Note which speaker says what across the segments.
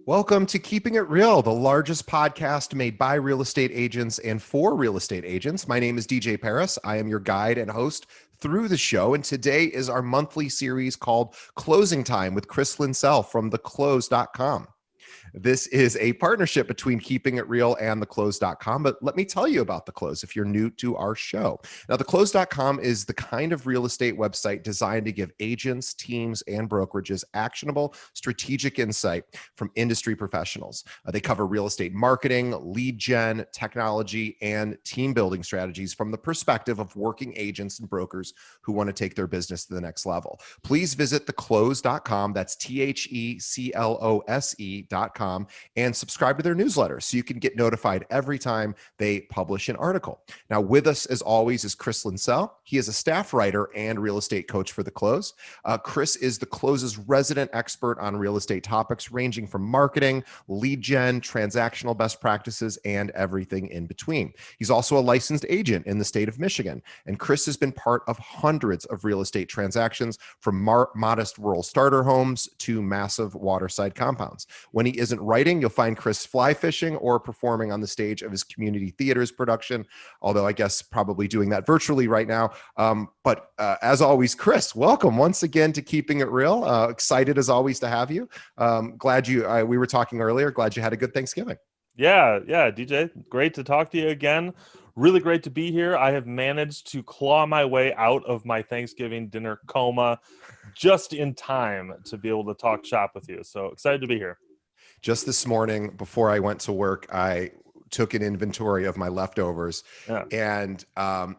Speaker 1: Welcome to Keeping It Real, the largest podcast made by real estate agents and for real estate agents. My name is DJ Paris. I am your guide and host through the show. And today is our monthly series called Closing Time with Chris Linsell from theclose.com. This is a partnership between Keeping It Real and theclose.com. But let me tell you about The Close if you're new to our show. Now, theclose.com is the kind of real estate website designed to give agents, teams, and brokerages actionable, strategic insight from industry professionals. They cover real estate marketing, lead gen, technology, and team building strategies from the perspective of working agents and brokers who want to take their business to the next level. Please visit theclose.com. That's THECLOSE.com. And subscribe to their newsletter so you can get notified every time they publish an article. Now, with us, as always, is Chris Linsell. He is a staff writer and real estate coach for The Close. Chris is The Close's resident expert on real estate topics ranging from marketing, lead gen, transactional best practices, and everything in between. He's also a licensed agent in the state of Michigan, and Chris has been part of hundreds of real estate transactions from modest rural starter homes to massive waterside compounds. When he isn't writing, you'll find Chris fly fishing or performing on the stage of his community theater's production, although I guess probably doing that virtually right now. But as always, Chris, welcome once again to Keeping It Real. Excited as always to have you. Glad we were talking earlier. Glad you had a good Thanksgiving.
Speaker 2: Yeah, DJ. Great to talk to you again. Really great to be here. I have managed to claw my way out of my Thanksgiving dinner coma just in time to be able to talk shop with you. So excited to be here.
Speaker 1: Just this morning, before I went to work, I took an inventory of my leftovers, and I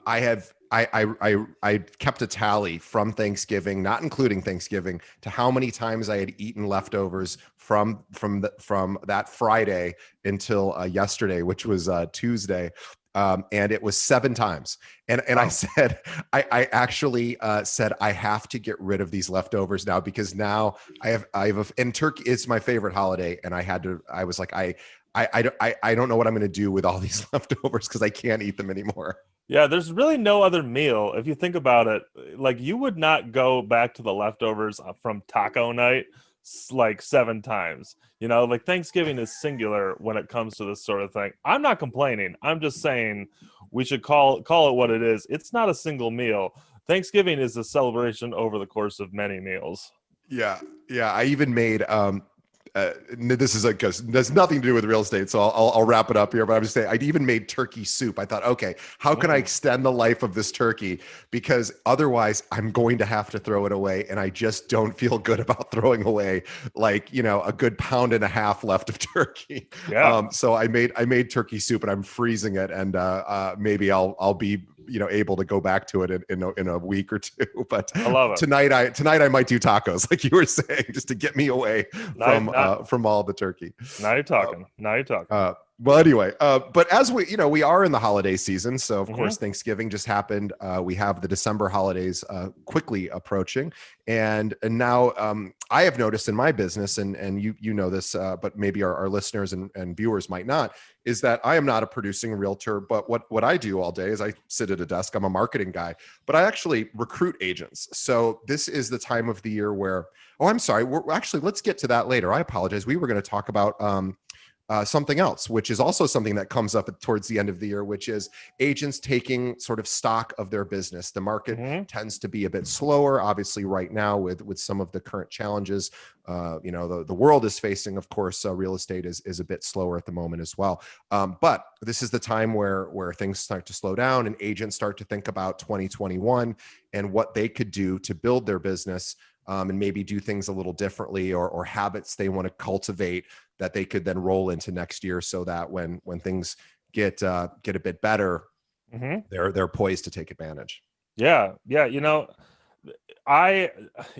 Speaker 1: kept a tally from Thanksgiving, not including Thanksgiving, to how many times I had eaten leftovers from that Friday until yesterday, which was Tuesday. And it was 7 times. And I said, I actually said, I have to get rid of these leftovers now, because now and turkey is my favorite holiday. And I was like, I don't know what I'm going to do with all these leftovers because I can't eat them anymore.
Speaker 2: Yeah, there's really no other meal. If you think about it, like you would not go back to the leftovers from taco night like 7 times. You know, like Thanksgiving is singular when it comes to this sort of thing. I'm not complaining. I'm just saying we should call it what it is. It's not a single meal. Thanksgiving is a celebration over the course of many meals.
Speaker 1: Yeah. I even made this is because there's nothing to do with real estate, so I'll wrap it up here. But I'm just saying, I even made turkey soup. I thought, okay, how can I extend the life of this turkey? Because otherwise, I'm going to have to throw it away, and I just don't feel good about throwing away a good pound and a half left of turkey.
Speaker 2: Yeah.
Speaker 1: So I made turkey soup, and I'm freezing it, and maybe I'll be able to go back to it in a week or two. But
Speaker 2: I love it.
Speaker 1: Tonight I might do tacos, like you were saying, just to get me away from all the turkey.
Speaker 2: Now you're talking.
Speaker 1: Well, anyway, but as we are in the holiday season, so of course Thanksgiving just happened. We have the December holidays quickly approaching, and now I have noticed in my business, and you know this, but maybe our listeners and viewers might not, is that I am not a producing realtor, but what I do all day is I sit at a desk. I'm a marketing guy, but I actually recruit agents. So this is the time of the year where, I'm sorry, let's get to that later. I apologize. We were going to talk about something else, which is also something that comes up towards the end of the year, which is agents taking sort of stock of their business. The market tends to be a bit slower, obviously, right now with some of the current challenges. The world is facing, of course, real estate is a bit slower at the moment as well. But this is the time where things start to slow down and agents start to think about 2021 and what they could do to build their business, and maybe do things a little differently, or habits they want to cultivate that they could then roll into next year, so that when things get a bit better, they're poised to take advantage.
Speaker 2: Yeah.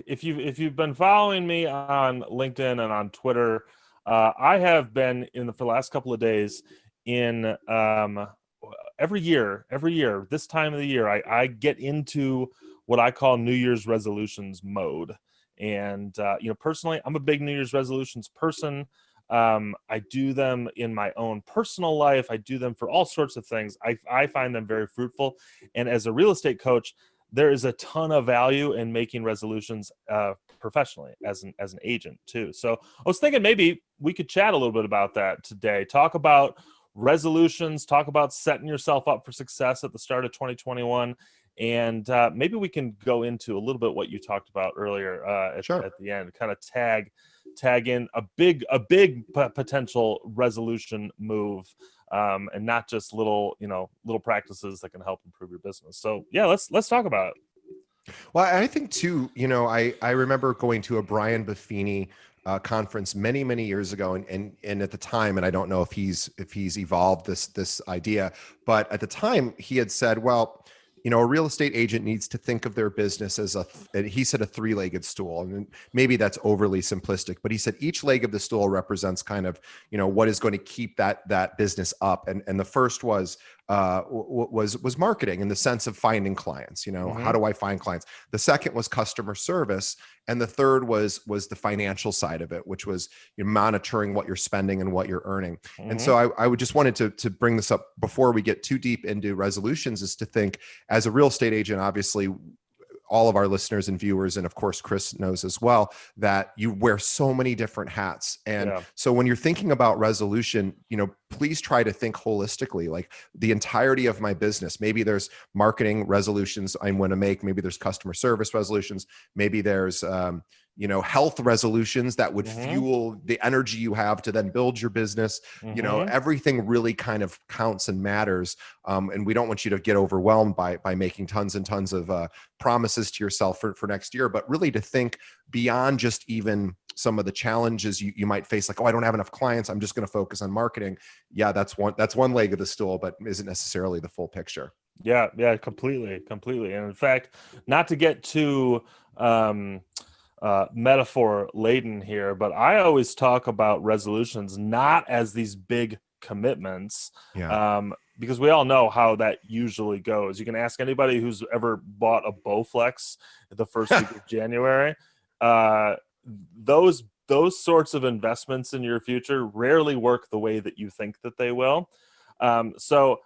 Speaker 2: If you've been following me on LinkedIn and on Twitter, I have been for the last couple of days in every year this time of the year I get into what I call New Year's resolutions mode. And personally, I'm a big New Year's resolutions person. I do them in my own personal life. I do them for all sorts of things. I find them very fruitful. And as a real estate coach, there is a ton of value in making resolutions professionally as an agent too. So I was thinking maybe we could chat a little bit about that today. Talk about resolutions, talk about setting yourself up for success at the start of 2021. And maybe we can go into a little bit what you talked about earlier
Speaker 1: Sure.
Speaker 2: at the end, kind of tag in a big potential resolution move, and not just little practices that can help improve your business. So yeah, let's talk about it.
Speaker 1: Well, I think too, I remember going to a Brian Buffini conference many years ago, and at the time, and I don't know if he's evolved this idea, but at the time he had said, well, a real estate agent needs to think of their business as he said a three-legged stool, and maybe that's overly simplistic, but he said each leg of the stool represents kind of what is going to keep that business up, and the first was marketing, in the sense of finding clients. How do I find clients? The second was customer service, and the third was the financial side of it, which was monitoring what you're spending and what you're earning. And so I would just wanted to bring this up before we get too deep into resolutions, is to think, as a real estate agent, obviously all of our listeners and viewers, and of course Chris knows as well, that you wear so many different hats. And so when you're thinking about resolution, please try to think holistically, like the entirety of my business. Maybe there's marketing resolutions I'm going to make. Maybe there's customer service resolutions. Maybe there's health resolutions that would fuel the energy you have to then build your business. Everything really kind of counts and matters. And we don't want you to get overwhelmed by making tons and tons of promises to yourself for next year, but really to think beyond just even some of the challenges you might face, like, oh, I don't have enough clients, I'm just going to focus on marketing. Yeah, that's one leg of the stool, but isn't necessarily the full picture.
Speaker 2: Yeah, completely. And in fact, not to get too metaphor laden here, but I always talk about resolutions not as these big commitments, because we all know how that usually goes. You can ask anybody who's ever bought a Bowflex the first week of January. Those sorts of investments in your future rarely work the way that you think that they will. So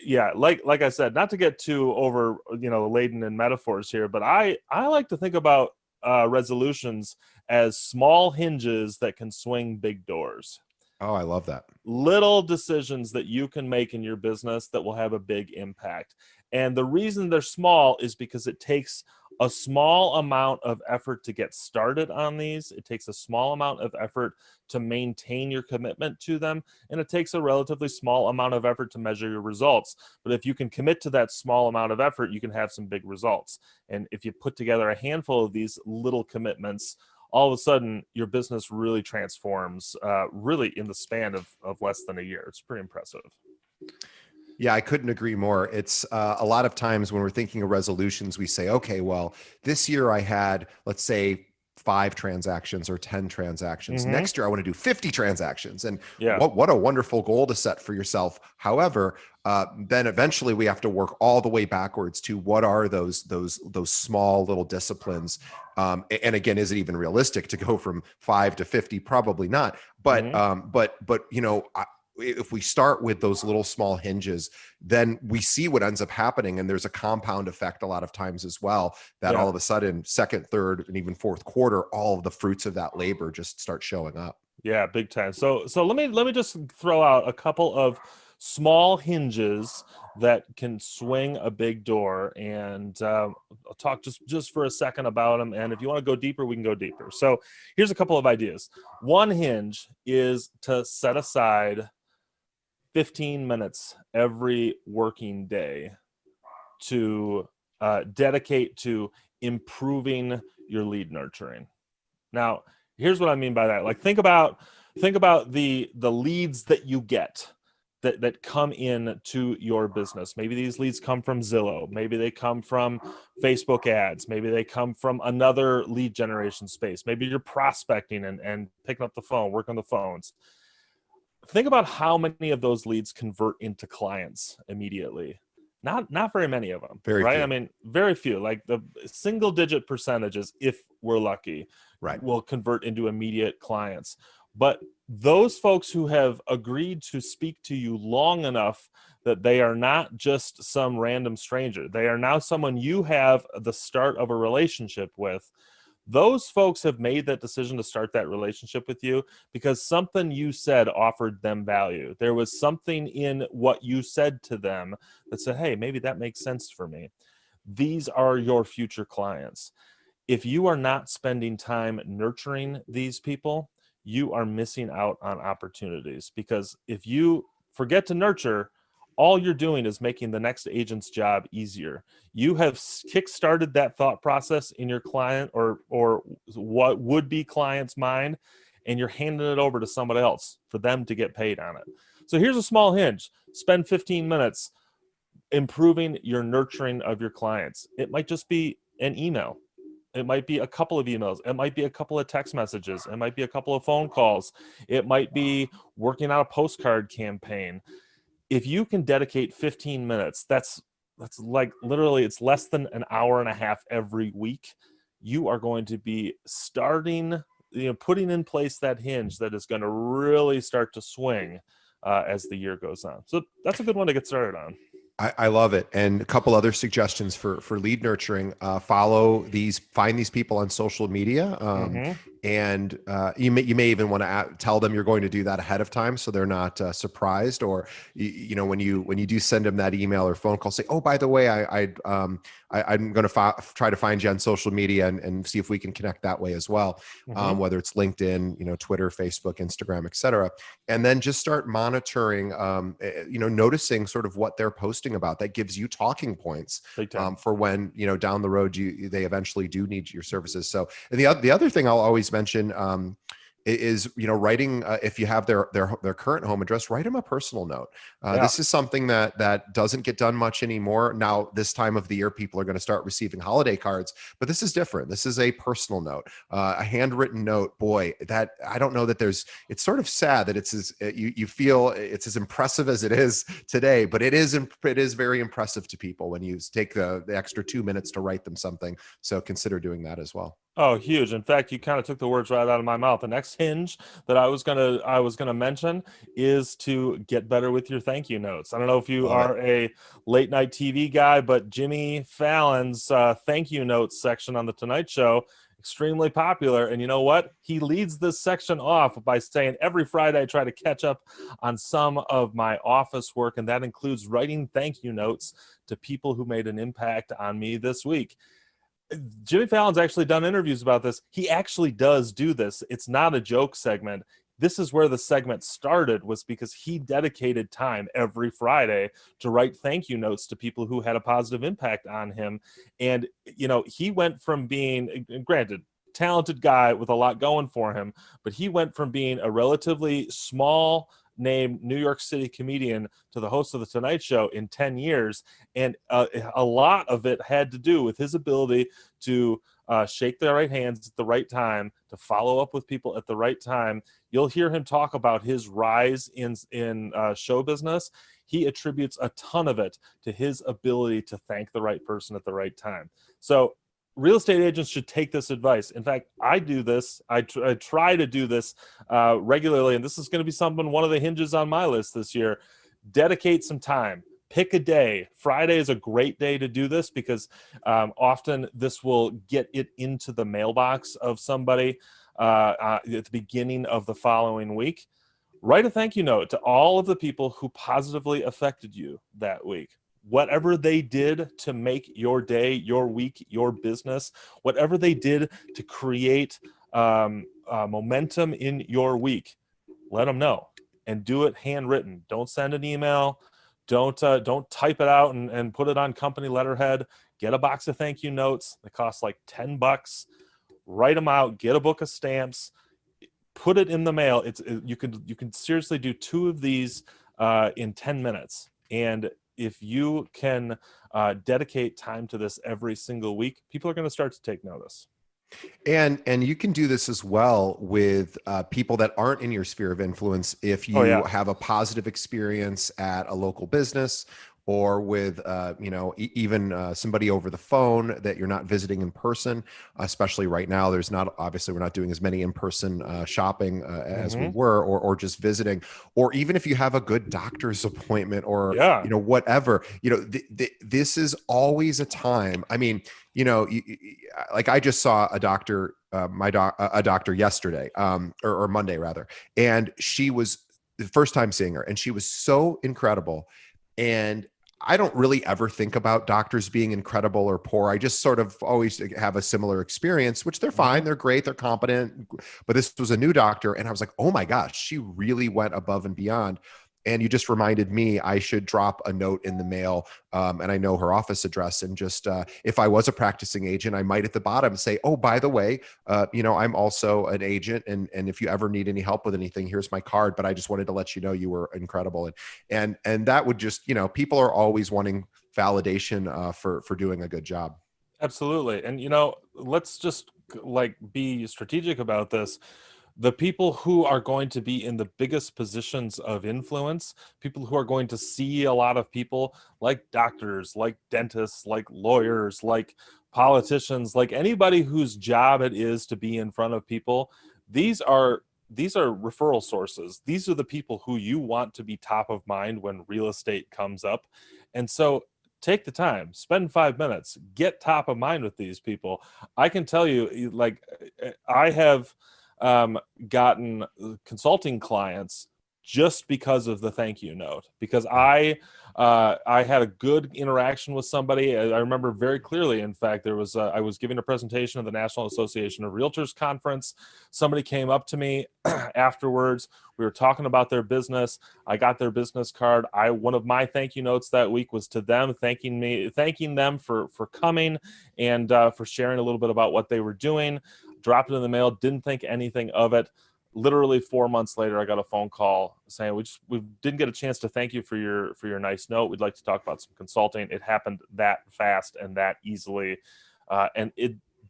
Speaker 2: yeah, like I said, not to get too over laden in metaphors here, but I like to think about resolutions as small hinges that can swing big doors.
Speaker 1: Oh, I love that.
Speaker 2: Little decisions that you can make in your business that will have a big impact. And the reason they're small is because it takes a small amount of effort to get started on these. It takes a small amount of effort to maintain your commitment to them. And it takes a relatively small amount of effort to measure your results. But if you can commit to that small amount of effort, you can have some big results. And if you put together a handful of these little commitments, all of a sudden your business really transforms, really in the span of less than a year. It's pretty impressive.
Speaker 1: Yeah, I couldn't agree more. It's a lot of times when we're thinking of resolutions, we say, okay, well, this year I had, let's say, 5 transactions or 10 transactions. Next year, I want to do 50 transactions. And what a wonderful goal to set for yourself. However, then eventually we have to work all the way backwards to what are those small little disciplines. And again, is it even realistic to go from 5 to 50? Probably not. But if we start with those little small hinges, then we see what ends up happening. And there's a compound effect a lot of times as well, that all of a sudden, second, third, and even fourth quarter, all of the fruits of that labor just start showing up.
Speaker 2: Yeah, big time. So let me just throw out a couple of small hinges that can swing a big door, and I'll talk just for a second about them. And if you want to go deeper, we can go deeper. So here's a couple of ideas. One hinge is to set aside 15 minutes every working day to dedicate to improving your lead nurturing. Now, here's what I mean by that. Like, think about the leads that you get that come in to your business. Maybe these leads come from Zillow. Maybe they come from Facebook ads. Maybe they come from another lead generation space. Maybe you're prospecting and picking up the phone, working the phones. Think about how many of those leads convert into clients immediately. Not very many of them,
Speaker 1: Very
Speaker 2: right?
Speaker 1: few.
Speaker 2: I mean, very few, like the single digit percentages, if we're lucky,
Speaker 1: Right.
Speaker 2: will convert into immediate clients. But those folks who have agreed to speak to you long enough that they are not just some random stranger, they are now someone you have the start of a relationship with. Those folks have made that decision to start that relationship with you because something you said offered them value. There was something in what you said to them that said, hey, maybe that makes sense for me. These are your future clients. If you are not spending time nurturing these people, you are missing out on opportunities, because if you forget to nurture, all you're doing is making the next agent's job easier. You have kick-started that thought process in your client or what would be client's mind, and you're handing it over to somebody else for them to get paid on it. So here's a small hinge. Spend 15 minutes improving your nurturing of your clients. It might just be an email. It might be a couple of emails. It might be a couple of text messages. It might be a couple of phone calls. It might be working on a postcard campaign. If you can dedicate 15 minutes, that's like literally it's less than an hour and a half every week. You are going to be starting, putting in place that hinge that is going to really start to swing as the year goes on. So that's a good one to get started on.
Speaker 1: I love it. And a couple other suggestions for lead nurturing. Find these people on social media. And you may even want to tell them you're going to do that ahead of time, so they're not surprised. Or when you do send them that email or phone call, say, oh, by the way, I'm going to try to find you on social media and see if we can connect that way as well. Whether it's LinkedIn, Twitter, Facebook, Instagram, etc. And then just start monitoring, noticing sort of what they're posting about. That gives you talking points for when, down the road, they eventually do need your services. So, and the other thing I'll always mention is writing, if you have their current home address, write them a personal note. This is something that doesn't get done much anymore. Now, this time of the year, people are going to start receiving holiday cards, but this is different. This is a personal note, a handwritten note. Boy, that I don't know that it's sort of sad that you feel it's as impressive as it is today, but it is very impressive to people when you take the extra 2 minutes to write them something. So consider doing that as well.
Speaker 2: Oh, huge. In fact, you kind of took the words right out of my mouth. The next hinge that I was gonna mention is to get better with your thank you notes. I don't know if you are a late night TV guy, but Jimmy Fallon's thank you notes section on the Tonight Show, extremely popular. And you know what? He leads this section off by saying, every Friday I try to catch up on some of my office work, and that includes writing thank you notes to people who made an impact on me this week. Jimmy Fallon's actually done interviews about this. He actually does do this. It's not a joke segment. This is where the segment started, was because he dedicated time every Friday to write thank you notes to people who had a positive impact on him. And, he went from being, granted, talented guy with a lot going for him, but he went from being a relatively small name New York City comedian to the host of the Tonight Show in 10 years. And a lot of it had to do with his ability to shake the right hands at the right time, to follow up with people at the right time. You'll hear him talk about his rise in show business. He attributes a ton of it to his ability to thank the right person at the right time. So real estate agents should take this advice. In fact, I do this. I try to do this regularly, and this is going to be one of the hinges on my list this year. Dedicate some time. Pick a day. Friday is a great day to do this because often this will get it into the mailbox of somebody at the beginning of the following week. Write a thank you note to all of the people who positively affected you that week. Whatever they did to make your day, your week, your business, whatever they did to create momentum in your week, let them know, and do it handwritten. Don't send an email. Don't type it out and put it on company letterhead. Get a box of thank you notes. They cost like $10. Write them out. Get a book of stamps. Put it in the mail. You can seriously do 2 of these in 10 minutes. And if you can dedicate time to this every single week, people are going to start to take notice.
Speaker 1: And you can do this as well with people that aren't in your sphere of influence. If you have a positive experience at a local business, or with even somebody over the phone that you're not visiting in person, especially right now. There's not, obviously we're not doing as many in-person shopping as we
Speaker 2: Mm-hmm.
Speaker 1: were, or just visiting, or even if you have a good doctor's appointment, or
Speaker 2: Yeah.
Speaker 1: whatever, this is always a time. I mean, like I just saw a doctor, a doctor yesterday, or Monday rather, and she was the first time seeing her, and she was so incredible. And I don't really ever think about doctors being incredible or poor. I just sort of always have a similar experience, which they're
Speaker 2: Mm-hmm.
Speaker 1: fine, they're great, they're competent. But this was a new doctor, and I was like, oh my gosh, she really went above and beyond. And you just reminded me I should drop a note in the mail, and I know her office address. And just if I was a practicing agent, I might at the bottom say, "Oh, by the way, I'm also an agent, and if you ever need any help with anything, here's my card. But I just wanted to let you know you were incredible." And that would just, people are always wanting validation for doing a good job.
Speaker 2: Absolutely. And let's just like be strategic about this. The people who are going to be in the biggest positions of influence, people who are going to see a lot of people, like doctors, like dentists, like lawyers, like politicians, like anybody whose job it is to be in front of people, these are referral sources. These are the people who you want to be top of mind when real estate comes up. And so take the time, spend 5 minutes, get top of mind with these people. I can tell you, like, I have gotten consulting clients just because of the thank you note, because I had a good interaction with somebody. I remember very clearly. In fact, there was I was giving a presentation at the National Association of Realtors conference. Somebody came up to me afterwards. We were talking about their business. I got their business card. One of my thank you notes that week was to them, thanking them for coming, and for sharing a little bit about what they were doing. Dropped it in the mail. Didn't think anything of it. Literally 4 months later, I got a phone call saying we didn't get a chance to thank you for your nice note. We'd like to talk about some consulting. It happened that fast and that easily, and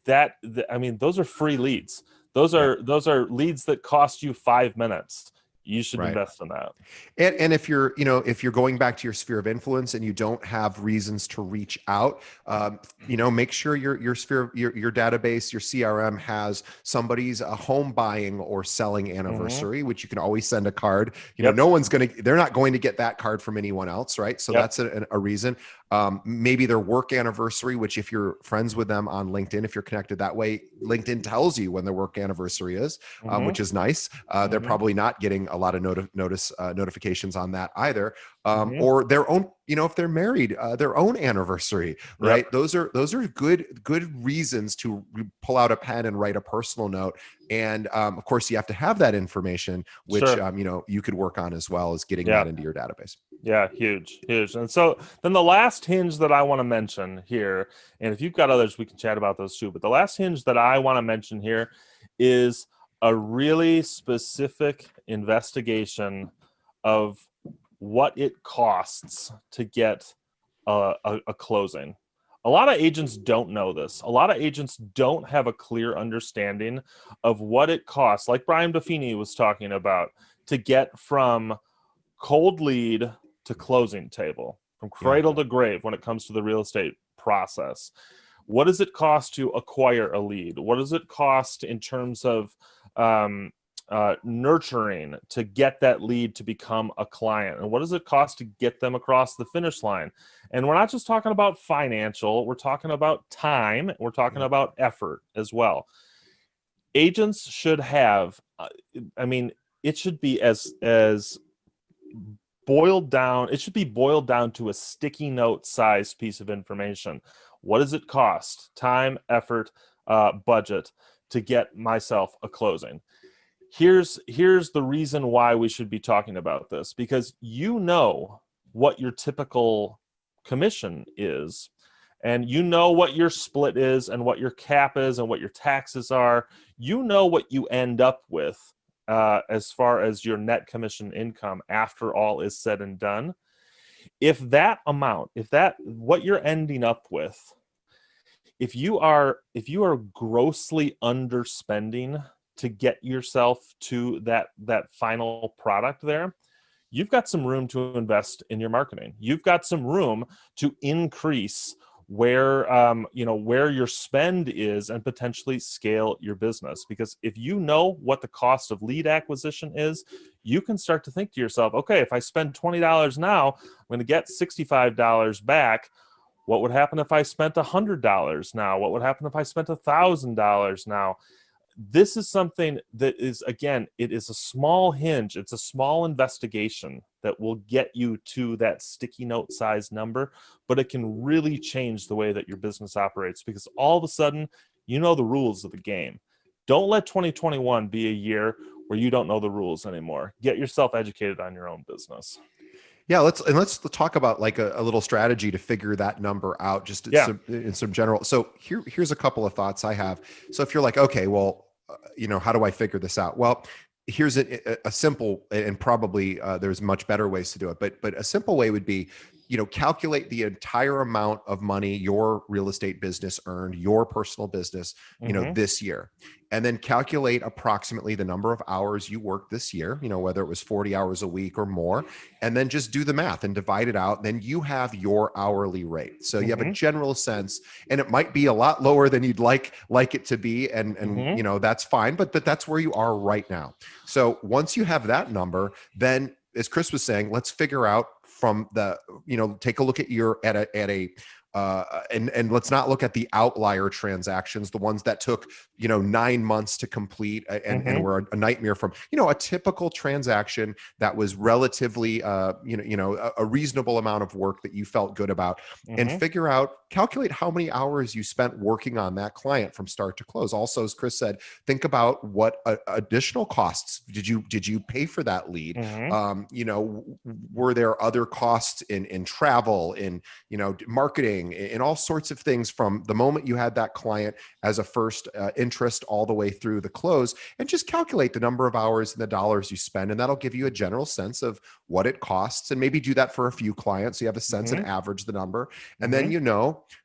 Speaker 2: I mean, those are free leads. Those
Speaker 1: Yeah.
Speaker 2: are leads that cost you 5 minutes. You should
Speaker 1: Right.
Speaker 2: invest in that.
Speaker 1: And if you're going back to your sphere of influence and you don't have reasons to reach out, make sure your sphere, your database, your CRM has somebody's home buying or selling
Speaker 2: Mm-hmm.
Speaker 1: anniversary, which you can always send a card.
Speaker 2: Yep.
Speaker 1: They're not going to get that card from anyone else, right? So
Speaker 2: Yep.
Speaker 1: that's a reason. Maybe their work anniversary, which if you're friends with them on LinkedIn, if you're connected that way, LinkedIn tells you when their work anniversary is,
Speaker 2: Mm-hmm.
Speaker 1: which is nice. They're
Speaker 2: Mm-hmm.
Speaker 1: probably not getting a lot of notifications on that either.
Speaker 2: Mm-hmm.
Speaker 1: Or their own, if they're married, their own anniversary,
Speaker 2: Yep.
Speaker 1: right? Those are good reasons to pull out a pen and write a personal note. And of course, you have to have that information, which
Speaker 2: Sure.
Speaker 1: you could work on as well as getting
Speaker 2: Yeah.
Speaker 1: that into your database.
Speaker 2: Yeah, huge, huge. And so then the last hinge that I want to mention here, and if you've got others, we can chat about those too. But the last hinge that I want to mention here is a really specific investigation of what it costs to get a closing. A lot of agents don't know this. A lot of agents don't have a clear understanding of what it costs, like Brian Buffini was talking about, to get from cold lead to closing table, from
Speaker 1: Yeah.
Speaker 2: cradle to grave when it comes to the real estate process. What does it cost to acquire a lead? What does it cost in terms of nurturing to get that lead to become a client? And what does it cost to get them across the finish line? And we're not just talking about financial, we're talking about time, we're talking
Speaker 1: Yeah.
Speaker 2: about effort as well. Agents should have, I mean, it should be as boiled down, it should be boiled down to a sticky note sized piece of information. What does it cost? Time, effort, budget to get myself a closing. Here's the reason why we should be talking about this, because you know what your typical commission is, and you know what your split is and what your cap is and what your taxes are. You know what you end up with as far as your net commission income after all is said and done. If that amount, if that what you're ending up with, if you are grossly underspending to get yourself to that final product there, you've got some room to invest in your marketing. You've got some room to increase where where your spend is and potentially scale your business. Because if you know what the cost of lead acquisition is, you can start to think to yourself, okay, if I spend $20 now, I'm going to get $65 back. What would happen if I spent $100 now? What would happen if I spent $1,000 now? This is something that is, again, it is a small hinge. It's a small investigation that will get you to that sticky note size number, but it can really change the way that your business operates, because all of a sudden, you know the rules of the game. Don't let 2021 be a year where you don't know the rules anymore. Get yourself educated on your own business.
Speaker 1: Yeah, let's talk about like a little strategy to figure that number out, just
Speaker 2: Yeah.
Speaker 1: in some general. So here's a couple of thoughts I have. So if you're like, okay, well, how do I figure this out? Well, here's a simple, and probably there's much better ways to do it, but a simple way would be, calculate the entire amount of money your real estate business earned, your personal business, this year, and then calculate approximately the number of hours you worked this year, whether it was 40 hours a week or more, and then just do the math and divide it out. Then you have your hourly rate. So you have a general sense, and it might be a lot lower than you'd like it to be. And that's fine, but that's where you are right now. So once you have that number, then as Chris was saying, let's figure out from the, take a look at and let's not look at the outlier transactions, the ones that took 9 months to complete and were a nightmare. From a typical transaction that was relatively a reasonable amount of work that you felt good about, and calculate how many hours you spent working on that client from start to close. Also, as Chris said, think about what additional costs did you pay for that lead. Were there other costs in travel, in marketing, in all sorts of things, from the moment you had that client as a first interest all the way through the close, and just calculate the number of hours and the dollars you spend. And that'll give you a general sense of what it costs, and maybe do that for a few clients so you have a sense and average the number. And then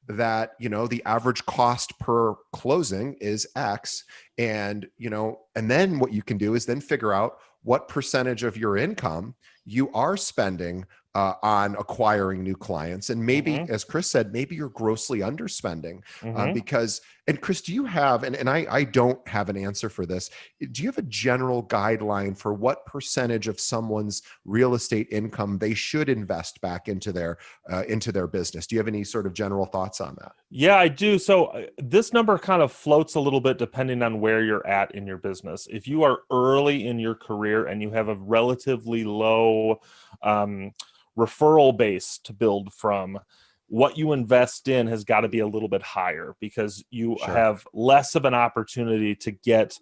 Speaker 1: that the average cost per closing is X. And and then what you can do is then figure out what percentage of your income you are spending on acquiring new clients. And maybe, as Chris said, maybe you're grossly underspending because, and Chris, do you have, and I don't have an answer for this, do you have a general guideline for what percentage of someone's real estate income they should invest back into their business? Do you have any sort of general thoughts on that?
Speaker 2: Yeah, I do. So this number kind of floats a little bit depending on where you're at in your business. If you are early in your career and you have a relatively low referral base to build from, what you invest in has got to be a little bit higher, because you have less of an opportunity to get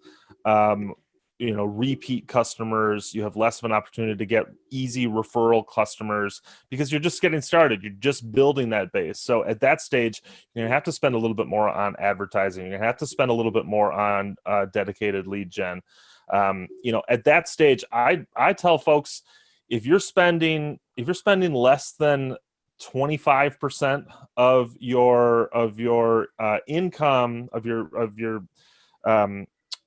Speaker 2: repeat customers. You have less of an opportunity to get easy referral customers, because you're just getting started. You're just building that base. So at that stage, you're going to have to spend a little bit more on advertising. You're going to have to spend a little bit more on dedicated lead gen. At that stage, I tell folks, if you're spending less than 25% of your income, of your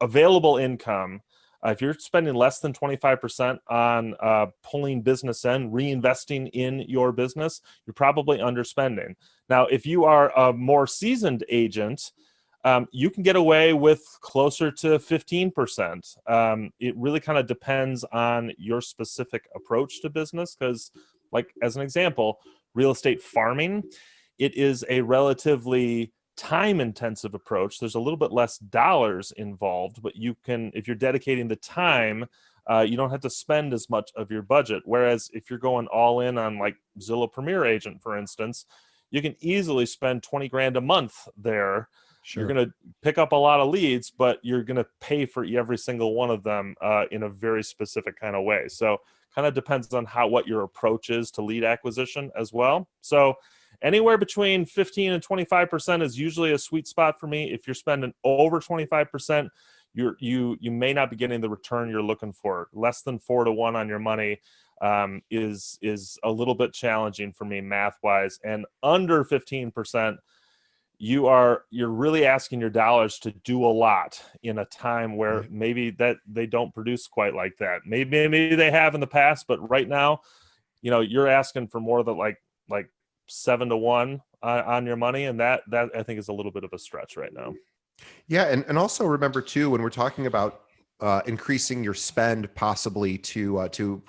Speaker 2: available income, if you're spending less than 25% on pulling business in, reinvesting in your business, you're probably underspending. Now, if you are a more seasoned agent, you can get away with closer to 15%. It really kind of depends on your specific approach to business, because, like, as an example, real estate farming, it is a relatively time-intensive approach. There's a little bit less dollars involved, but you can, if you're dedicating the time, you don't have to spend as much of your budget. Whereas if you're going all in on, like, Zillow Premier Agent, for instance, you can easily spend 20 grand a month there. You're going to pick up a lot of leads, but you're going to pay for every single one of them in a very specific kind of way. So kind of depends on what your approach is to lead acquisition as well. So anywhere between 15 and 25% is usually a sweet spot for me. If you're spending over 25%, you may not be getting the return you're looking for. Less than 4-to-1 on your money is a little bit challenging for me math wise, and under 15%, you're really asking your dollars to do a lot in a time where
Speaker 1: Right.
Speaker 2: maybe that they don't produce quite like that. Maybe they have in the past, but right now, you're asking for more than like 7 to 1 on your money, and that I think is a little bit of a stretch right now.
Speaker 1: Yeah, and also remember too, when we're talking about increasing your spend possibly to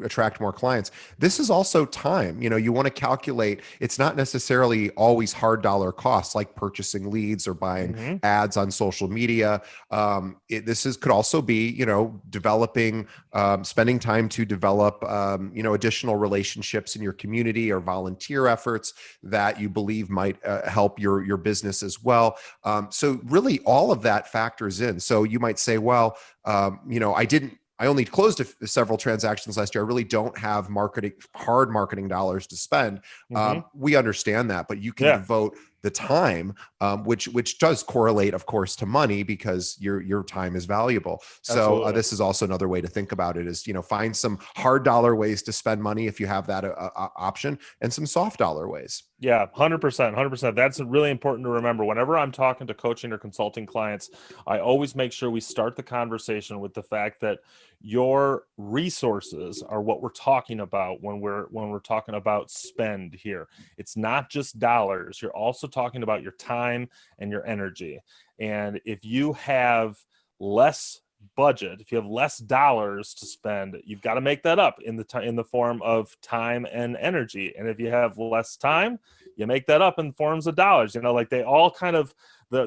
Speaker 1: attract more clients, this is also time. You want to calculate. It's not necessarily always hard dollar costs like purchasing leads or buying
Speaker 2: Mm-hmm.
Speaker 1: ads on social media. Could also be developing, spending time to develop additional relationships in your community or volunteer efforts that you believe might help your business as well. So really, all of that factors in. So you might say, well, I only closed several transactions last year. I really don't have hard marketing dollars to spend.
Speaker 2: Mm-hmm.
Speaker 1: We understand that, but you can
Speaker 2: Yeah,
Speaker 1: devote the time, which does correlate, of course, to money because your time is valuable. So
Speaker 2: absolutely.
Speaker 1: this is also another way to think about it: is find some hard dollar ways to spend money if you have that option, and some soft dollar ways.
Speaker 2: Yeah, 100%, 100%. That's really important to remember. Whenever I'm talking to coaching or consulting clients, I always make sure we start the conversation with the fact that your resources are what we're talking about when we're talking about spend here. It's not just dollars. You're also talking about your time and your energy. And if you have less budget, if you have less dollars to spend, you've got to make that up in the form of time and energy. And if you have less time, you make that up in forms of dollars. Like they all kind of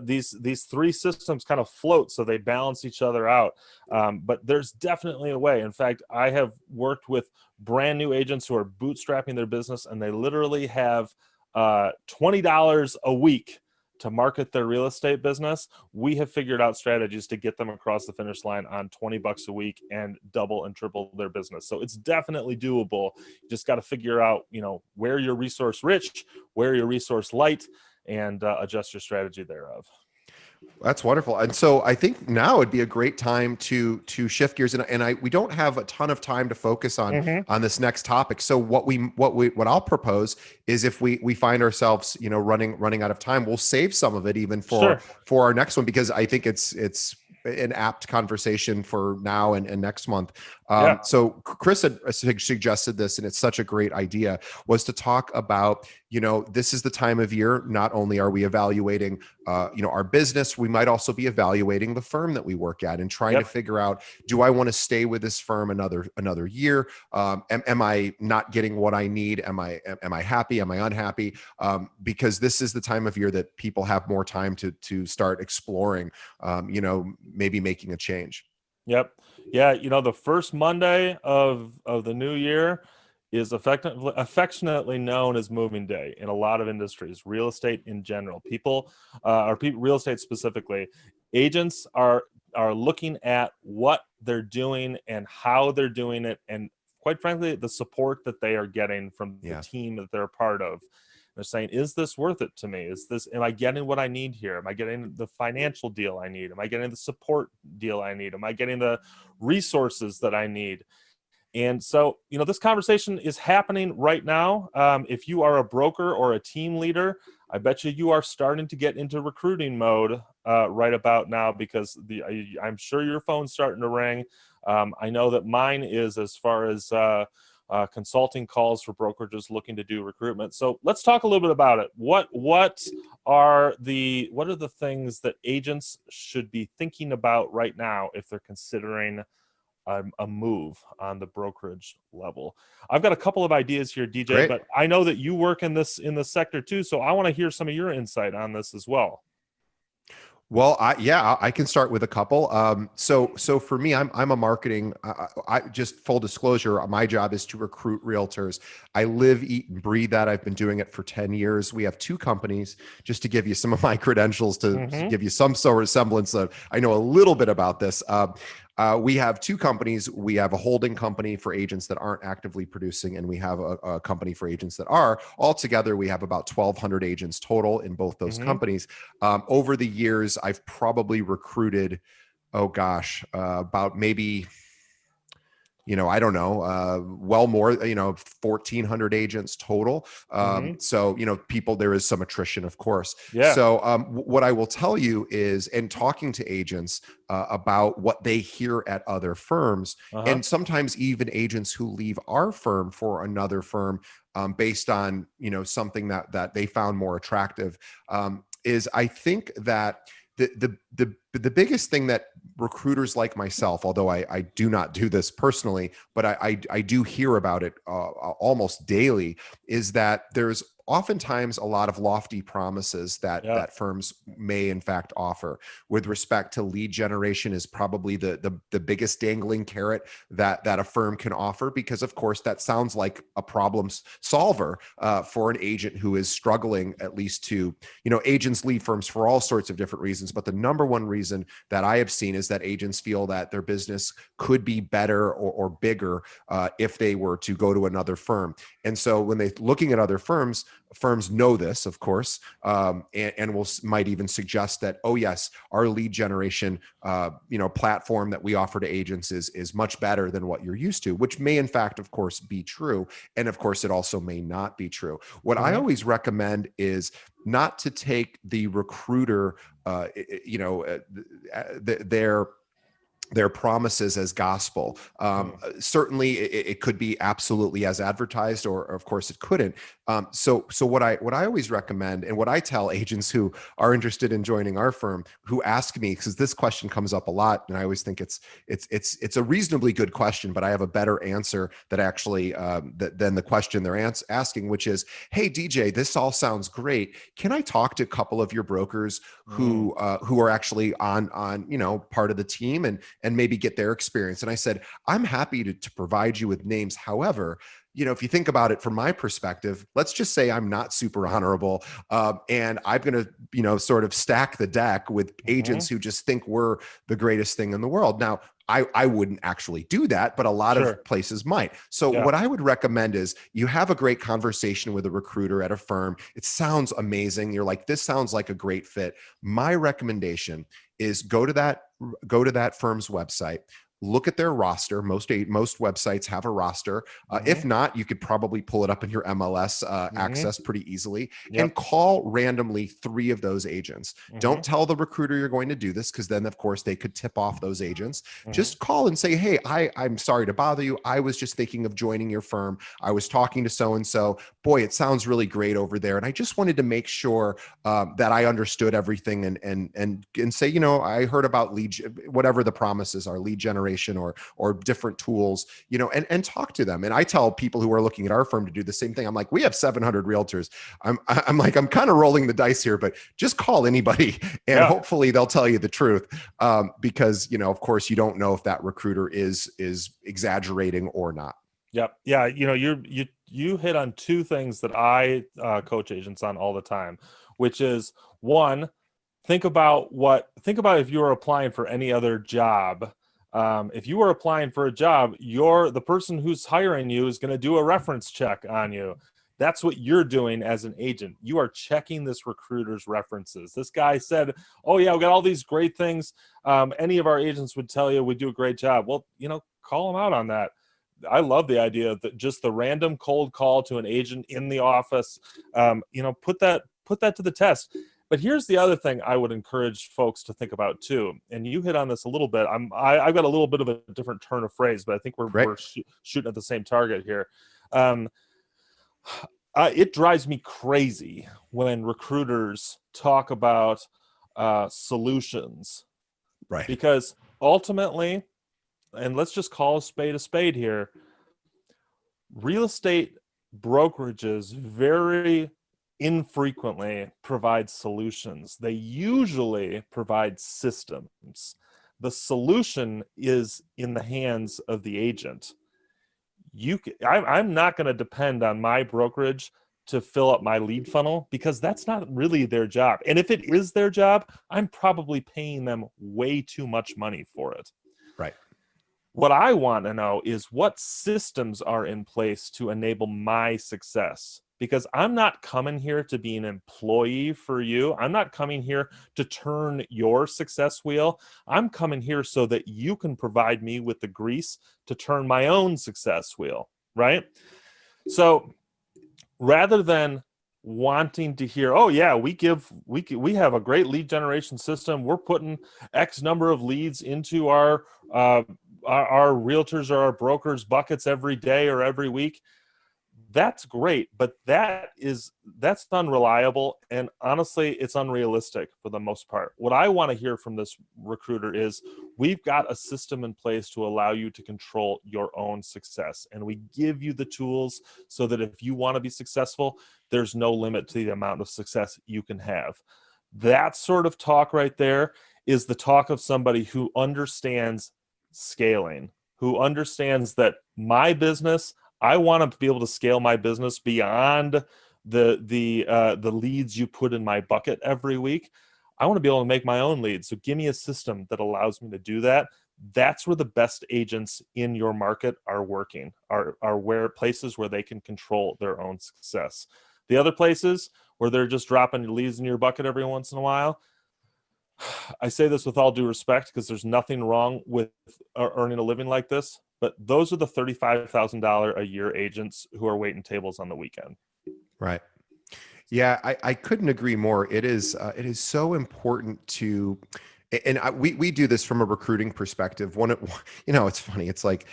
Speaker 2: these three systems kind of float, so they balance each other out. But there's definitely a way. In fact, I have worked with brand new agents who are bootstrapping their business, and they literally have $20 a week to market their real estate business. We have figured out strategies to get them across the finish line on $20 a week and double and triple their business. So it's definitely doable. You just got to figure out, where you're resource rich, where you're resource light, and adjust your strategy thereof.
Speaker 1: That's wonderful. And so I think now would be a great time to shift gears, and we don't have a ton of time to focus
Speaker 2: Mm-hmm.
Speaker 1: on this next topic. So what I'll propose is, if we find ourselves running out of time, we'll save some of it even for
Speaker 2: Sure.
Speaker 1: our next one, because I think it's an apt conversation for now and next month.
Speaker 2: Yeah.
Speaker 1: So Chris had suggested this, and it's such a great idea, was to talk about, this is the time of year. Not only are we evaluating, our business, we might also be evaluating the firm that we work at and trying to
Speaker 2: Yep.
Speaker 1: figure out, do I want to stay with this firm another year? Am I not getting what I need? Am I happy? Am I unhappy? Because this is the time of year that people have more time to start exploring, maybe making a change.
Speaker 2: Yep. Yeah. The first Monday of the new year is affectionately known as moving day in a lot of industries, real estate in general. Real estate specifically, agents are looking at what they're doing and how they're doing it, and quite frankly, the support that they are getting from the
Speaker 1: Yeah.
Speaker 2: team that they're a part of. They're saying, is this worth it to me? Am I getting what I need here? Am I getting the financial deal I need? Am I getting the support deal I need? Am I getting the resources that I need? And so, this conversation is happening right now. If you are a broker or a team leader, I bet you are starting to get into recruiting mode right about now, because I'm sure your phone's starting to ring. I know that mine is, as far as consulting calls for brokerages looking to do recruitment. So let's talk a little bit about it. What are the things that agents should be thinking about right now if they're considering a move on the brokerage level? I've got a couple of ideas here, DJ,
Speaker 1: Great.
Speaker 2: but I know that you work in this sector too, so I want to hear some of your insight on this as well.
Speaker 1: Well, I can start with a couple. So for me, I'm a marketing. I just, full disclosure, my job is to recruit realtors. I live, eat, and breathe that. I've been doing it for 10 years. We have two companies. Just to give you some of my credentials, to
Speaker 2: Mm-hmm.
Speaker 1: give you some sort of semblance of, I know a little bit about this. We have two companies. We have a holding company for agents that aren't actively producing, and we have a company for agents that are. Altogether, we have about 1,200 agents total in both those
Speaker 2: Mm-hmm.
Speaker 1: companies. Over the years, I've probably recruited, about maybe I don't know, well more, 1,400 agents total.
Speaker 2: Mm-hmm.
Speaker 1: So, people, there is some attrition, of course.
Speaker 2: Yeah.
Speaker 1: So what I will tell you is, and talking to agents about what they hear at other firms,
Speaker 2: Uh-huh.
Speaker 1: and sometimes even agents who leave our firm for another firm, based on, something that they found more attractive, is I think that the biggest thing that recruiters like myself, although I do not do this personally, but I do hear about it almost daily, is that there's oftentimes a lot of lofty promises that
Speaker 2: Yeah.
Speaker 1: that firms may in fact offer with respect to lead generation. Is probably the biggest dangling carrot that a firm can offer, because of course that sounds like a problem solver for an agent who is struggling, at least to, agents leave firms for all sorts of different reasons, but the number one reason that I have seen is that agents feel that their business could be better or bigger if they were to go to another firm. And so when they looking at other firms know this, of course, and might even suggest that, oh yes, our lead generation platform that we offer to agents is much better than what you're used to, which may in fact, of course, be true. And of course, it also may not be true. What I
Speaker 2: Mm-hmm.
Speaker 1: always recommend is not to take the recruiter, their promises as gospel. Certainly, it could be absolutely as advertised, or of course it couldn't. So what I always recommend, and what I tell agents who are interested in joining our firm, who ask me, because this question comes up a lot, and I always think it's a reasonably good question, but I have a better answer that actually than the question they're asking, which is, hey DJ, this all sounds great. Can I talk to a couple of your brokers who are actually on part of the team, and maybe get their experience? And I said, I'm happy to provide you with names. However, if you think about it from my perspective, let's just say I'm not super honorable, and I'm going to, sort of stack the deck with
Speaker 2: Mm-hmm.
Speaker 1: agents who just think we're the greatest thing in the world. Now, I wouldn't actually do that, but a lot
Speaker 2: Sure.
Speaker 1: of places might. So
Speaker 2: Yeah.
Speaker 1: what I would recommend is you have a great conversation with a recruiter at a firm. It sounds amazing. You're like, this sounds like a great fit. My recommendation is go to that firm's website, look at their roster. Most websites have a roster. If
Speaker 2: Mm-hmm.
Speaker 1: not, you could probably pull it up in your MLS
Speaker 2: Mm-hmm.
Speaker 1: access pretty easily, and
Speaker 2: Yep.
Speaker 1: call randomly 3 of those agents.
Speaker 2: Mm-hmm.
Speaker 1: Don't tell the recruiter you're going to do this, because then of course they could tip off those agents.
Speaker 2: Mm-hmm.
Speaker 1: Just call and say, hey, I'm sorry to bother you. I was just thinking of joining your firm. I was talking to so-and-so. Boy, it sounds really great over there. And I just wanted to make sure that I understood everything, and say, I heard about whatever the promises are, lead generation or different tools, and talk to them. And I tell people who are looking at our firm to do the same thing. I'm like, we have 700 realtors. I'm like, I'm kind of rolling the dice here, but just call anybody, and
Speaker 2: Yeah.
Speaker 1: hopefully they'll tell you the truth. Because, of course, you don't know if that recruiter is exaggerating or not.
Speaker 2: Yep. Yeah. You hit on two things that I coach agents on all the time, which is, one, think about if you were applying for any other job. If you were applying for a job, the person who's hiring you is going to do a reference check on you. That's what you're doing as an agent. You are checking this recruiter's references. This guy said, oh yeah, we got all these great things. Any of our agents would tell you we do a great job. Well, call them out on that. I love the idea that just the random cold call to an agent in the office, put that to the test. But here's the other thing I would encourage folks to think about too, and you hit on this a little bit. I've got a little bit of a different turn of phrase, but I think
Speaker 1: Great.
Speaker 2: we're shooting at the same target here. It drives me crazy when recruiters talk about solutions,
Speaker 1: Right.
Speaker 2: because ultimately, and let's just call a spade here, real estate brokerages very infrequently provide solutions. They usually provide systems. The solution is in the hands of the agent. I'm not going to depend on my brokerage to fill up my lead funnel, because that's not really their job. And if it is their job, I'm probably paying them way too much money for it.
Speaker 1: Right.
Speaker 2: What I want to know is what systems are in place to enable my success, because I'm not coming here to be an employee for you. I'm not coming here to turn your success wheel. I'm coming here so that you can provide me with the grease to turn my own success wheel, right? So rather than wanting to hear, oh yeah, we have a great lead generation system, we're putting X number of leads into our realtors or our brokers buckets every day or every week, that's great, but that's unreliable, and honestly it's unrealistic for the most part. What I want to hear from this recruiter is, we've got a system in place to allow you to control your own success, and we give you the tools so that if you want to be successful, there's no limit to the amount of success you can have. That sort of talk right there is the talk of somebody who understands scaling, who understands that my business, I want to be able to scale my business beyond the leads you put in my bucket every week. I want to be able to make my own leads. So give me a system that allows me to do that. That's where the best agents in your market are working, are where places where they can control their own success. The other places where they're just dropping leads in your bucket every once in a while, I say this with all due respect because there's nothing wrong with earning a living like this, but those are the $35,000 a year agents who are waiting tables on the weekend.
Speaker 1: Right. Yeah, I couldn't agree more. It is so important to, and we do this from a recruiting perspective. It's funny. It's like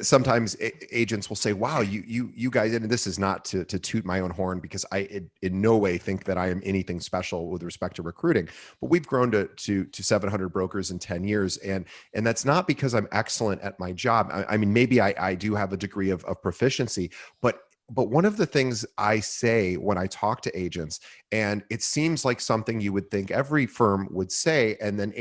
Speaker 1: sometimes agents will say, "Wow, you guys," and this is not to toot my own horn, because I in no way think that I am anything special with respect to recruiting. But we've grown to 700 brokers in 10 years, and that's not because I'm excellent at my job. I mean, maybe I do have a degree of proficiency, but one of the things I say when I talk to agents, and it seems like something you would think every firm would say, and then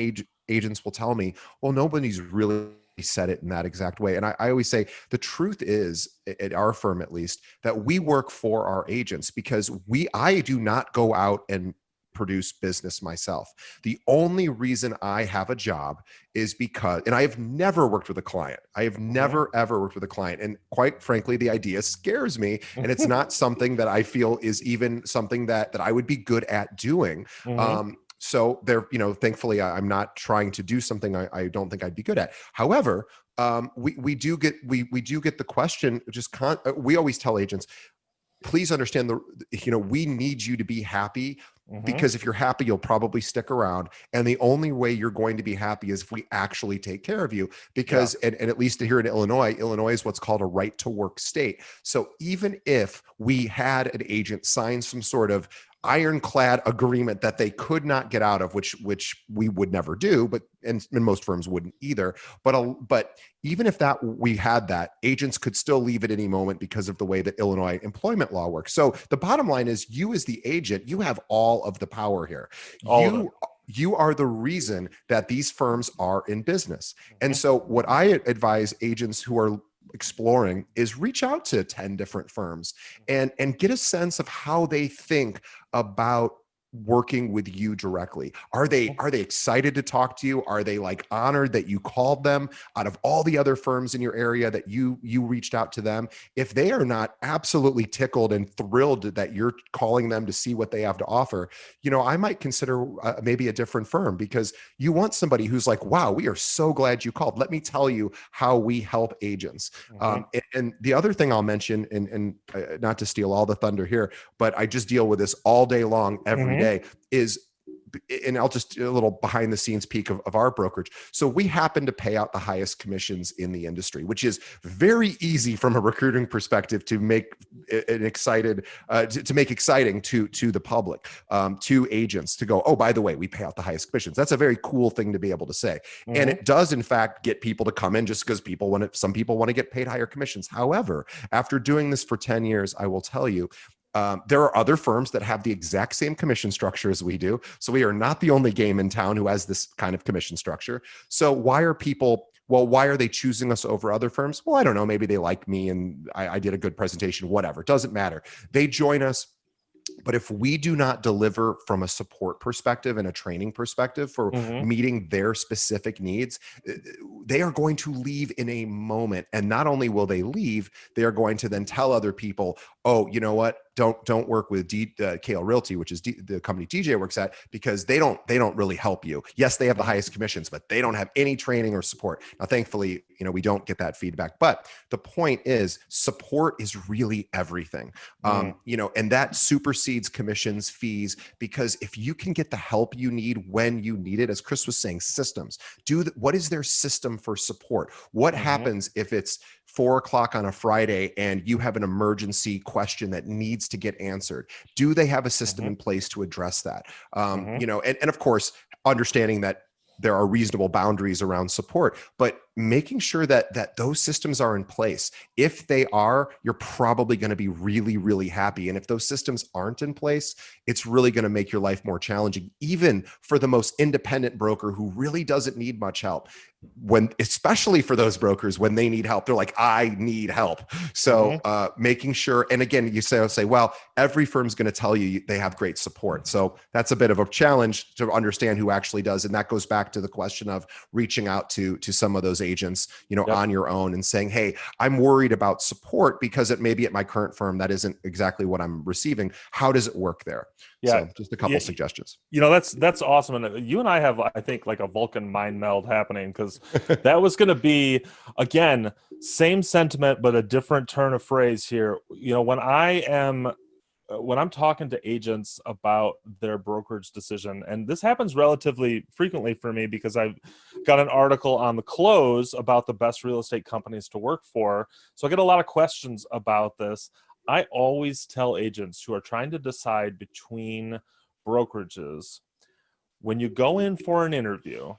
Speaker 1: agents will tell me, well, nobody's really said it in that exact way. And I always say, the truth is, at our firm at least, that we work for our agents, because I do not go out and produce business myself. The only reason I have a job is because, and I have never worked with a client. I have never, ever worked with a client. And quite frankly, the idea scares me. And it's not something that I feel is even something that I would be good at doing. So there, thankfully I'm not trying to do something I don't think I'd be good at. However, we do get the question, we always tell agents, please understand we need you to be happy, because if you're happy, you'll probably stick around. And the only way you're going to be happy is if we actually take care of you, because, and at least here in Illinois is what's called a right to work state. So even if we had an agent sign some sort of ironclad agreement that they could not get out of, which we would never do, and most firms wouldn't either. But even if we had that, agents could still leave at any moment because of the way that Illinois employment law works. So the bottom line is, you as the agent, you have all of the power here. You are the reason that these firms are in business. And so what I advise agents who are exploring is, reach out to 10 different firms and get a sense of how they think about working with you directly. Are they excited to talk to you? Are they like honored that you called them out of all the other firms in your area, that you reached out to them? If they are not absolutely tickled and thrilled that you're calling them to see what they have to offer, I might consider maybe a different firm, because you want somebody who's like, wow, we are so glad you called. Let me tell you how we help agents. And the other thing I'll mention, and not to steal all the thunder here, but I just deal with this all day long, every day, is, and I'll just a little behind the scenes peek of our brokerage. So we happen to pay out the highest commissions in the industry, which is very easy from a recruiting perspective to make exciting to the public, to agents, to go, oh, by the way, we pay out the highest commissions. That's a very cool thing to be able to say. And it does in fact get people to come in, just because some people want to get paid higher commissions. However, after doing this for 10 years, I will tell you, there are other firms that have the exact same commission structure as we do. So we are not the only game in town who has this kind of commission structure. So why are they choosing us over other firms? Well, I don't know. Maybe they like me and I did a good presentation, whatever. It doesn't matter. They join us. But if we do not deliver from a support perspective and a training perspective for meeting their specific needs, they are going to leave in a moment. And not only will they leave, they are going to then tell other people, oh, you know what? Don't work with KL Realty, which is the company DJ works at, because they don't really help you. Yes, they have the highest commissions, but they don't have any training or support. Now, thankfully, we don't get that feedback. But the point is, support is really everything. And that supersedes commissions, fees, because if you can get the help you need when you need it, as Chris was saying, systems. What is their system for support? What happens if it's 4:00 on a Friday and you have an emergency question that needs to get answered? Do they have a system in place to address that? And of course, understanding that there are reasonable boundaries around support, but making sure that those systems are in place. If they are, you're probably going to be really, really happy. And if those systems aren't in place, it's really going to make your life more challenging, even for the most independent broker who really doesn't need much help. Especially for those brokers, when they need help, they're like, I need help. So making sure, and again, you say, well, every firm's going to tell you they have great support. So that's a bit of a challenge to understand who actually does. And that goes back to the question of reaching out to some of those agents, on your own and saying, hey, I'm worried about support because it may be at my current firm that isn't exactly what I'm receiving. How does it work there?
Speaker 2: Yeah.
Speaker 1: So just a couple suggestions.
Speaker 2: That's awesome. And you and I have, I think, like a Vulcan mind meld happening, because that was going to be, again, same sentiment, but a different turn of phrase here. When I'm talking to agents about their brokerage decision, and this happens relatively frequently for me because I've got an article on the close about the best real estate companies to work for. So I get a lot of questions about this. I always tell agents who are trying to decide between brokerages, when you go in for an interview,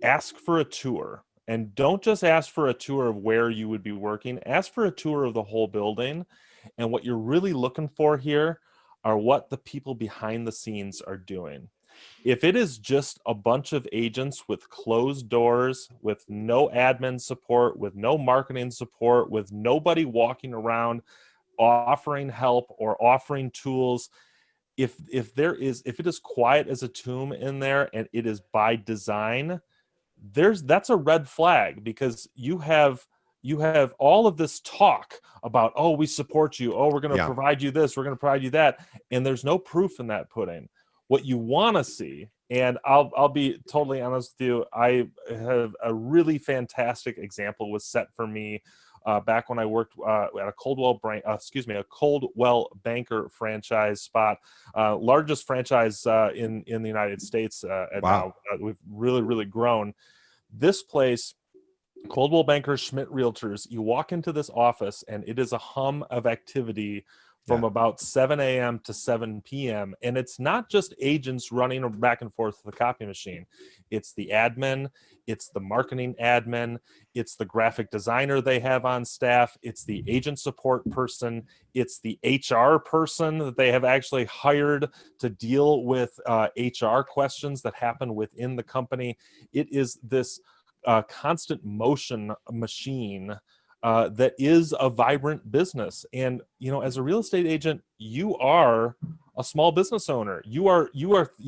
Speaker 2: ask for a tour. And don't just ask for a tour of where you would be working. Ask for a tour of the whole building. And what you're really looking for here are what the people behind the scenes are doing. If it is just a bunch of agents with closed doors, with no admin support, with no marketing support, with nobody walking around offering help or offering tools, if it is quiet as a tomb in there and it is by design, that's a red flag, because you have all of this talk about, oh, we support you, oh, we're going to provide you this, we're going to provide you that, and there's no proof in that pudding. What you want to see, and I'll be totally honest with you, I have a really fantastic example was set for me back when I worked at a Coldwell Banker franchise spot, largest franchise in the United States. Now we've really grown. This place, Coldwell Banker Schmidt Realtors, you walk into this office and it is a hum of activity from about 7 a.m. to 7 p.m. And it's not just agents running back and forth to the copy machine. It's the admin, it's the marketing admin, it's the graphic designer they have on staff, it's the agent support person, it's the HR person that they have actually hired to deal with HR questions that happen within the company. It is this constant motion machine that is a vibrant business. And as a real estate agent, you are a small business owner. You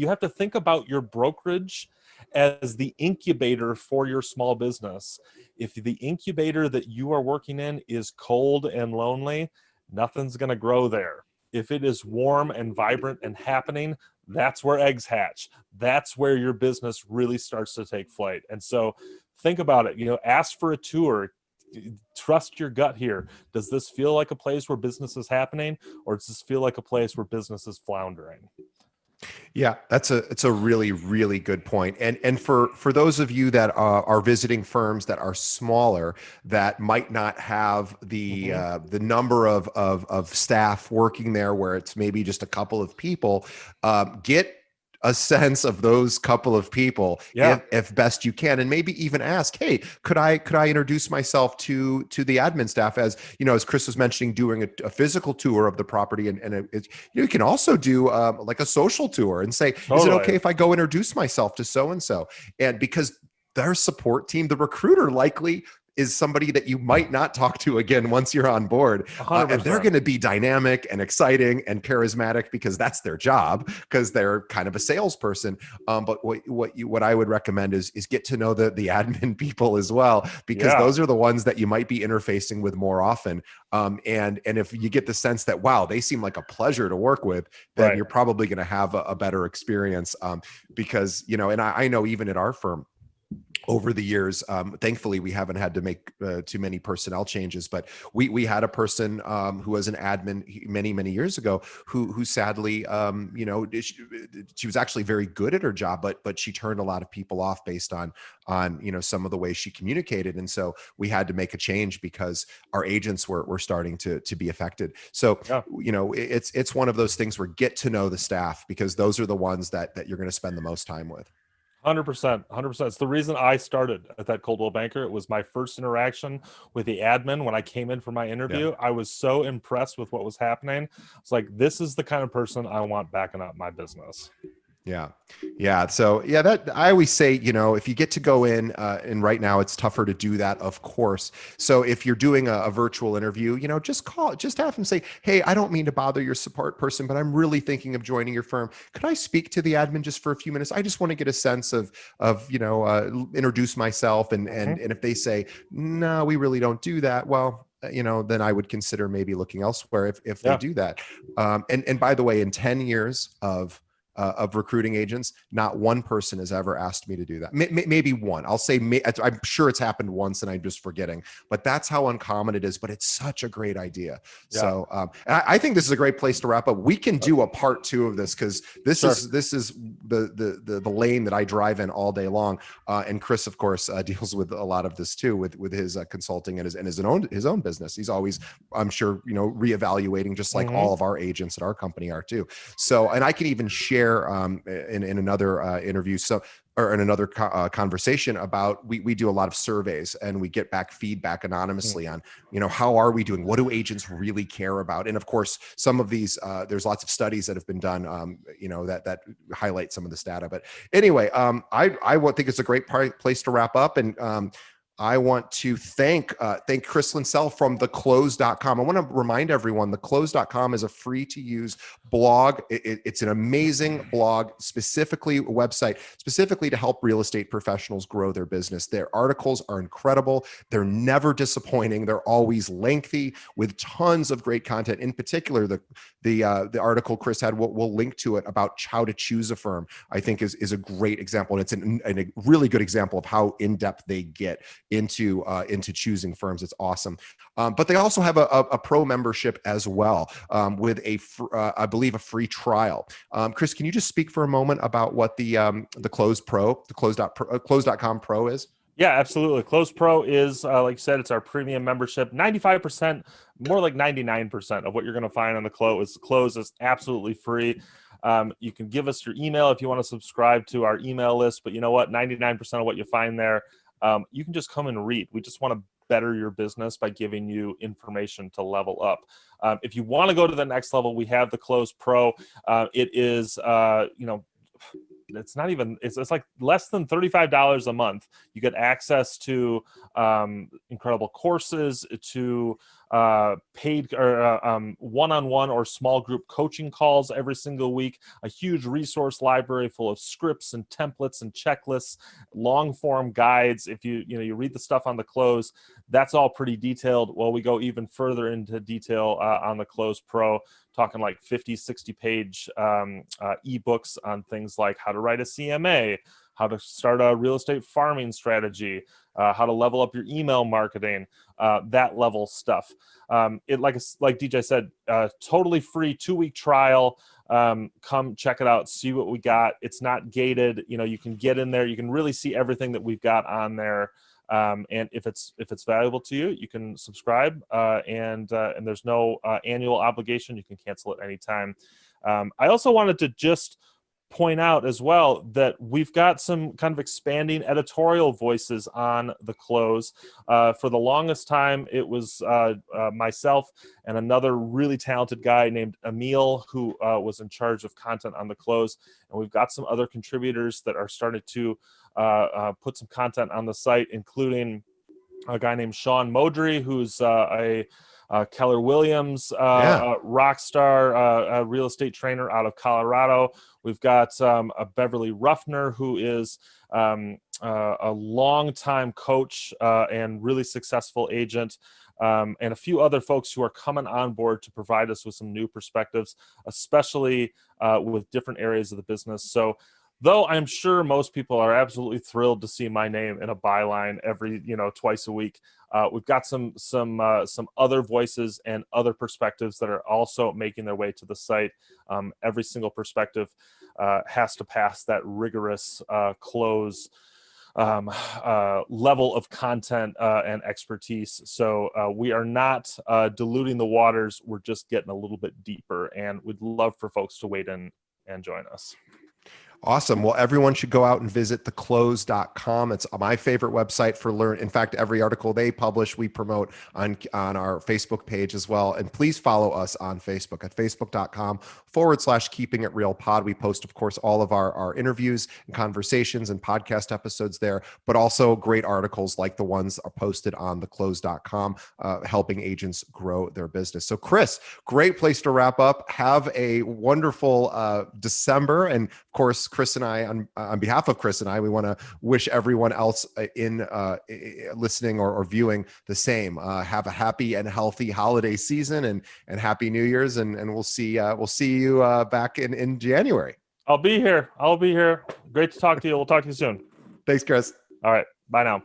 Speaker 2: have to think about your brokerage as the incubator for your small business. If the incubator that you are working in is cold and lonely, nothing's going to grow there. If it is warm and vibrant and happening, that's where eggs hatch. That's where your business really starts to take flight. And so think about it, ask for a tour. Trust your gut here. Does this feel like a place where business is happening, or does this feel like a place where business is floundering?
Speaker 1: Yeah, it's a really, really good point. And for those of you that are visiting firms that are smaller, that might not have the number of staff working there, where it's maybe just a couple of people, get a sense of those couple of people, if best you can, and maybe even ask, hey, could I introduce myself to the admin staff? As as Chris was mentioning, doing a physical tour of the property, and you can also do like a social tour and say, is it okay if I go introduce myself to so and so? And because their support team, the recruiter likely is somebody that you might not talk to again once you're on board. And they're
Speaker 2: 100%.
Speaker 1: going to be dynamic and exciting and charismatic because that's their job, because they're kind of a salesperson. But what I would recommend is get to know the admin people as well, because
Speaker 2: Yeah.
Speaker 1: those are the ones that you might be interfacing with more often. And if you get the sense that, wow, they seem like a pleasure to work with, then
Speaker 2: Right.
Speaker 1: you're probably going to have a better experience. Because, and I know even at our firm, over the years, thankfully we haven't had to make too many personnel changes, but we had a person who was an admin many years ago who sadly, she was actually very good at her job, but she turned a lot of people off based on some of the way she communicated, and so we had to make a change because our agents were starting to be affected. So
Speaker 2: Yeah.
Speaker 1: it's one of those things where get to know the staff, because those are the ones that you're going to spend the most time with.
Speaker 2: 100%, 100%. It's the reason I started at that Coldwell Banker. It was my first interaction with the admin when I came in for my
Speaker 1: Yeah.
Speaker 2: interview. I was so impressed with what was happening. It's like, this is the kind of person I want backing up my business.
Speaker 1: Yeah. Yeah. So yeah, that I always say, if you get to go in, and right now it's tougher to do that, of course. So if you're doing a virtual interview, just have them say, hey, I don't mean to bother your support person, but I'm really thinking of joining your firm. Could I speak to the admin just for a few minutes? I just want to get a sense of, introduce myself. And if they say, no, we really don't do that, well, then I would consider maybe looking elsewhere if they
Speaker 2: Yeah.
Speaker 1: do that. And by the way, in 10 years of recruiting agents, not one person has ever asked me to do that. Maybe one. I'll say, I'm sure it's happened once and I'm just forgetting, but that's how uncommon it is. But it's such a great idea.
Speaker 2: Yeah.
Speaker 1: So and I think this is a great place to wrap up. We can do a part 2 of this, because this is the lane that I drive in all day long. And Chris, of course, deals with a lot of this too, with his consulting and his own business. He's always, I'm sure, reevaluating, just like all of our agents at our company are too. So, and I can even share in another interview, or in another conversation about, we do a lot of surveys and we get back feedback anonymously on, how are we doing? What do agents really care about? And of course, some of these, there's lots of studies that have been done, that highlight some of this data. But anyway, I would think it's a great place to wrap up. And I want to thank Chris Linsell from theclose.com. I want to remind everyone, theclose.com is a free to use blog. It's an amazing blog, specifically a website, specifically to help real estate professionals grow their business. Their articles are incredible. They're never disappointing. They're always lengthy with tons of great content. In particular, the article Chris had, we'll link to it, about how to choose a firm, I think is a great example. And it's a really good example of how in-depth they get into choosing firms. It's awesome. But they also have a pro membership as well, with I believe a free trial. Chris, can you just speak for a moment about what the close.com pro is?
Speaker 2: Yeah, absolutely. Close Pro is, like you said, it's our premium membership. 95%, more like 99% of what you're going to find on the Close is absolutely free. You can give us your email if you want to subscribe to our email list, but you know what? 99% of what you find there, you can just come and read. We just want to better your business by giving you information to level up. If you want to go to the next level, we have the Close Pro. It is, it's not even, it's like less than $35 a month. You get access to incredible courses, to paid or one-on-one or small group coaching calls every single week, a huge resource library full of scripts and templates and checklists, long form guides. If you read the stuff on the Close, that's all pretty detailed. Well, we go even further into detail on the Close Pro, talking like 50, 60 page ebooks on things like how to write a CMA, how to start a real estate farming strategy, how to level up your email marketing, that level stuff. It like DJ said, totally free 2-week trial. Come check it out, see what we got. It's not gated. You can get in there. You can really see everything that we've got on there. And if it's valuable to you, you can subscribe, and there's no annual obligation. You can cancel at any time. I also wanted to just point out as well that we've got some kind of expanding editorial voices on the Close. For the longest time, it was myself and another really talented guy named Emil, who was in charge of content on the Close. And we've got some other contributors that are starting to put some content on the site, including a guy named Sean Modry, who's a Keller Williams
Speaker 1: Yeah.
Speaker 2: rock star, a real estate trainer out of Colorado. We've got a Beverly Ruffner, who is a longtime coach and really successful agent, and a few other folks who are coming on board to provide us with some new perspectives, especially with different areas of the business. So, though I'm sure most people are absolutely thrilled to see my name in a byline every, twice a week, we've got some other voices and other perspectives that are also making their way to the site. Every single perspective has to pass that rigorous close level of content and expertise. So we are not diluting the waters. We're just getting a little bit deeper, and we'd love for folks to wade in and join us.
Speaker 1: Awesome. Well, everyone should go out and visit theclose.com. It's my favorite website for learn. In fact, every article they publish, we promote on our Facebook page as well. And please follow us on Facebook at facebook.com/keeping it real pod. We post, of course, all of our interviews and conversations and podcast episodes there, but also great articles like the ones are posted on theclose.com, helping agents grow their business. So Chris, great place to wrap up. Have a wonderful December. And of course, Chris and I, on behalf of Chris and I, we want to wish everyone else in listening or viewing the same. Have a happy and healthy holiday season, and happy New Year's, and we'll see you back in January.
Speaker 2: I'll be here. Great to talk to you. We'll talk to you soon.
Speaker 1: Thanks, Chris.
Speaker 2: All right. Bye now.